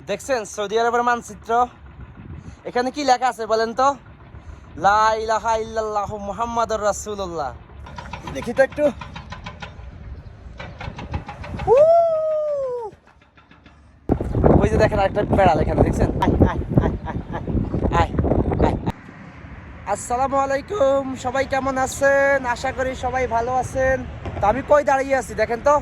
দেখছেন সৌদি আরবের মানচিত্র? এখানে কি লেখা আছে বলেন তো? লা ইলাহা ইল্লাল্লাহু মুহাম্মাদুর রাসূলুল্লাহ। দেখি তো একটু। ওই যে দেখেন একটা বেড়াল এখানে, দেখছেন? আসসালামু আলাইকুম, সবাই কেমন আছেন? আশা করি সবাই ভালো আছেন। তো আমি কই দাঁড়িয়ে আছি দেখেন তো?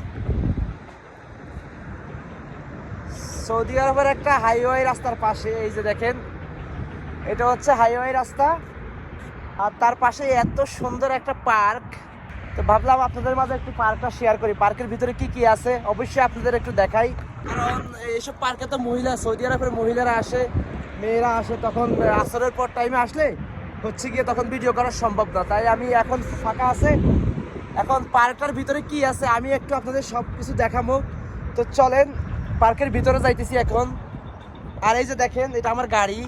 সৌদি আরবের একটা হাইওয়ে রাস্তার পাশে। এই যে দেখেন, এটা হচ্ছে হাইওয়ে রাস্তা, আর তার পাশে এত সুন্দর একটা পার্ক। তো ভাবলাম আপনাদের মাঝে একটু পার্কটা শেয়ার করি। পার্কের ভিতরে কি কি আছে অবশ্যই আপনাদের একটু দেখাই, কারণ এইসব পার্কে তো সৌদি আরবের মহিলারা আসে, মেয়েরা আসে। তখন আসরের পর টাইমে আসলে হচ্ছে গিয়ে তখন ভিডিও করা সম্ভব না, তাই আমি এখন ফাঁকা আছে। এখন পার্কটার ভিতরে কি আছে আমি একটু আপনাদের সব কিছু দেখাবো। তো চলেন পার্কের ভিতরে যাইতেছি এখন। আর এই যে দেখেন, এটা আমার গাড়ি।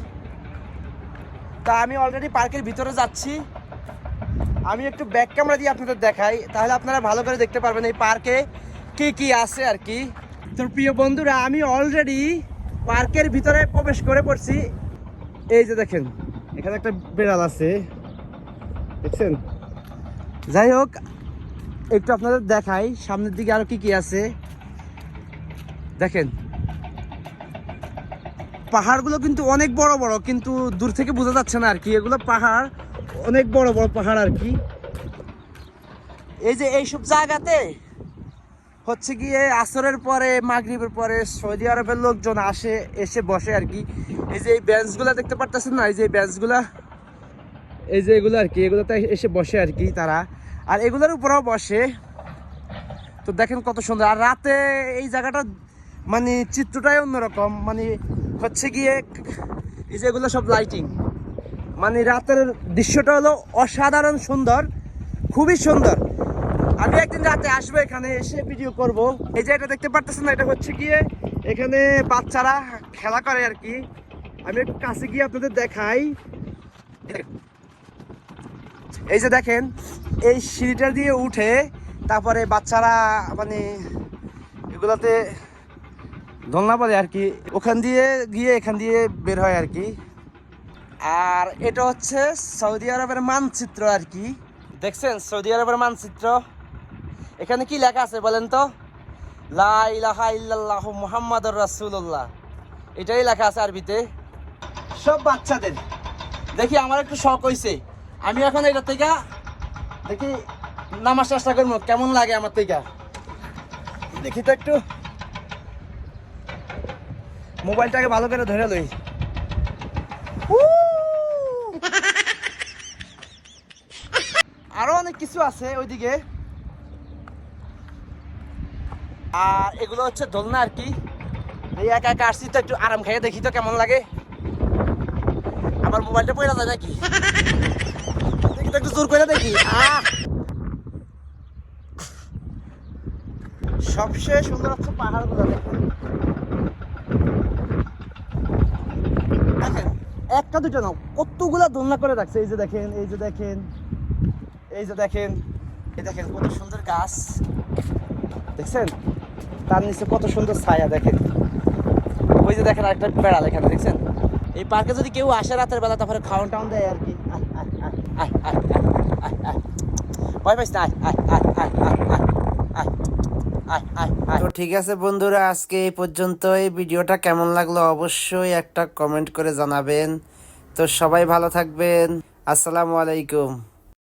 তা আমি অলরেডি পার্কের ভিতরে যাচ্ছি। আমি একটু ব্যাক ক্যামেরা দিয়ে আপনাদের দেখাই, তাহলে আপনারা ভালো করে দেখতে পারবেন এই পার্কে কি কি আছে আর কি। তো প্রিয় বন্ধুরা, আমি অলরেডি পার্কের ভিতরে প্রবেশ করে পড়ছি। এই যে দেখেন, এখানে একটা বিড়াল আছে, দেখছেন? যাই হোক, একটু আপনাদের দেখাই সামনের দিকে আরো কি কি আছে। দেখেন, পাহাড়গুলো কিন্তু অনেক বড় বড়, কিন্তু দূর থেকে বোঝা যাচ্ছে না আর কি। এগুলো পাহাড়, অনেক বড় বড় পাহাড় আর কি। এই যে এইসব জায়গাতে হচ্ছে গিয়ে আসরের পরে, মাগরিবের পরে সৌদি আরবের লোকজন আসে, এসে বসে আর কি। এই যে এই বেঞ্চগুলা দেখতে পারতেছেন না, এই যে বেঞ্চগুলা, এই যে এগুলো আর কি, এগুলোতে এসে বসে আর কি তারা। আর এগুলোর উপরেও বসে। তো দেখেন কত সুন্দর। আর রাতে এই জায়গাটা মানে চিত্রটাই অন্যরকম, মানে হচ্ছে গিয়ে এই যে এগুলো সব লাইটিং, মানে রাতের দৃশ্যটা হলো অসাধারণ সুন্দর, খুবই সুন্দর। আমি একদিন রাতে আসবো, এখানে এসে ভিডিও করব। এই যে এটা দেখতে পারতেছেন না, এটা হচ্ছে গিয়ে এখানে বাচ্চারা খেলা করে আর কি। আমি একটু কাছে গিয়ে আপনাদের দেখাই। এই যে দেখেন, এই সিঁড়িটা দিয়ে উঠে তারপরে বাচ্চারা মানে এগুলাতে দোলনা পড়ে আর কি, ওখান দিয়ে গিয়ে এখান দিয়ে বের হয় আর কি। আর এটা হচ্ছে সৌদি আরবের মানচিত্র আর কি। দেখছেন সৌদি আরবের মানচিত্র? এখানে কি লেখা আছে বলেন তো? লা ইলাহা ইল্লাল্লাহু মুহাম্মাদুর রাসূলুল্লাহ, এটাই লেখা আছে আরবিতে। সব বাচ্চাদের দেখি আমার একটু শখ হইছে, আমি এখন এটা থেকে দেখি নামার চেষ্টা করবো, কেমন লাগে আমার থেকে। দেখি তো একটু, মোবাইলটাকে ভালো করে ধরে লই। আরো অনেক কিছু আছে ওইদিকে। আর এগুলো হচ্ছে দোলনা আর কি। এই একা একা আসছি তো, একটু আরাম খাইয়ে দেখি তো কেমন লাগে। আমার মোবাইলটা পড়ে যায় নাকি, দেখি তো একটু জোর করে দেখি। সবচেয়ে সুন্দর হচ্ছে পাহাড়গুলো। দেখেন একটা দুটো না, কতগুলা দোলনা করে রাখছে। এই যে দেখেন, এই যে দেখেন, এই যে দেখেন, এই দেখেন কত সুন্দর গাছ, দেখছেন? তার নিচে কত সুন্দর ছায়া দেখেন। ওই যে দেখেন আরেকটা বেড়াল এখানে, দেখছেন? এই পার্কে যদি কেউ আসে রাতের বেলা, তারপরে খাওয়ান টাউন দেয় আর কি। ভয় পাইস না, তো ঠিক আছে বন্ধুরা, আজকে এই পর্যন্ত। এই ভিডিওটা কেমন লাগলো অবশ্যই একটা কমেন্ট করে জানাবেন। তো সবাই ভালো থাকবেন। আসসালামু আলাইকুম।